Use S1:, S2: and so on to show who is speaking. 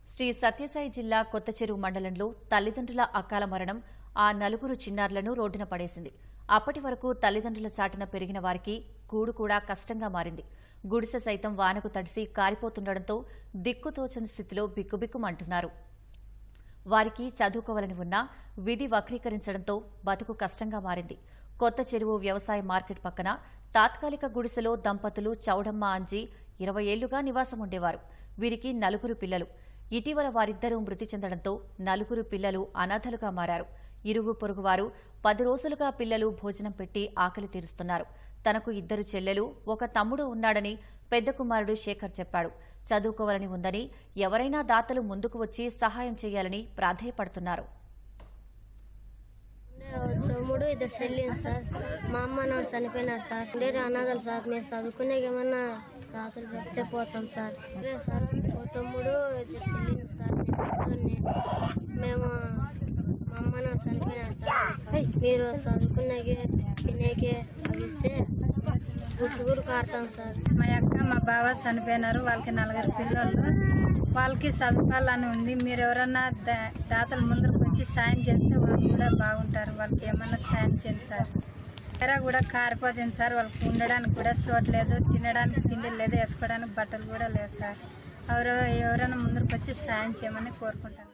S1: శ్రీ సత్యసాయి జిల్లా కొత్తచెరువు మండలంలో తల్లిదండ్రుల అకాల మరణం ఆ నలుగురు చిన్నారులను రోడ్డున పడేసింది. అప్పటి వరకు తల్లిదండ్రుల చాటున పెరిగిన వారికి కూడు కూడా కష్టంగా మారింది. గుడిసె సైతం వానకు తడిసి కారిపోతుండటంతో దిక్కుతోచని స్థితిలో బిక్కుబిక్కుమంటున్నారు. వారికి చదువుకోవాలని ఉన్నా విధి వక్రీకరించడంతో బతుకు కష్టంగా మారింది. కొత్త చెరువు వ్యవసాయ మార్కెట్ పక్కన తాత్కాలిక గుడిసెలో దంపతులు చౌడమ్మ అంజీ 20 ఏళ్లుగా నివాసం ఉండేవారు. వీరికి నలుగురు పిల్లలు. ఇటీవల వారిద్దరూ మృతి చెందడంతో నలుగురు పిల్లలు అనాథలుగా మారారు. ఇరుగు పొరుగువారు 10 రోజులుగా పిల్లలు భోజనం పెట్టి ఆకలి తీరుస్తున్నారు. తనకు 2 చెల్లెలు, 1 తమ్ముడు ఉన్నాడని పెద్ద కుమారుడు శేఖర్ చెప్పాడు. చదువుకోవాలని ఉందని ఎవరైనా దాతలు ముందుకు వచ్చి సహాయం చేయాలని ప్రాధేయపడుతున్నారు.
S2: తమ్ముడు 2 చెల్లెలు సార్. మా అమ్మ నాడు చనిపోయినారు సార్. ఉండేది అనాథలు సార్. మేము చదువుకునే ఏమన్నా దాతలు పెడితే పోతాం సార్. సార్ తమ్ముడు 2 చెల్లెలు సార్. మేము మా అమ్మ నాడు చనిపోయినారు సార్. మీరు చదువుకునేకే తినేకే అవిస్తే గుడ్డు కాడతాం సార్.
S3: మా అక్క మా బావ చనిపోయినారు. వాళ్ళకి 4 పిల్లలు. వాళ్ళకి చదువుకోవాలని ఉంది. మీరు ఎవరన్నా దాతలు ముందుకు వచ్చి సాయం చేస్తే వాళ్ళు కూడా బాగుంటారు. వాళ్ళకి ఏమన్నా సాయం చేయండి సార్. ఎరా కూడా కారిపోతుంది సార్. వాళ్ళకి ఉండడానికి కూడా చోట్లేదు, తినడానికి తిండి లేదు, వేసుకోవడానికి బట్టలు కూడా లేదు సార్. ఎవరైనా ముందుకు వచ్చి సాయం చేయమని కోరుకుంటాను.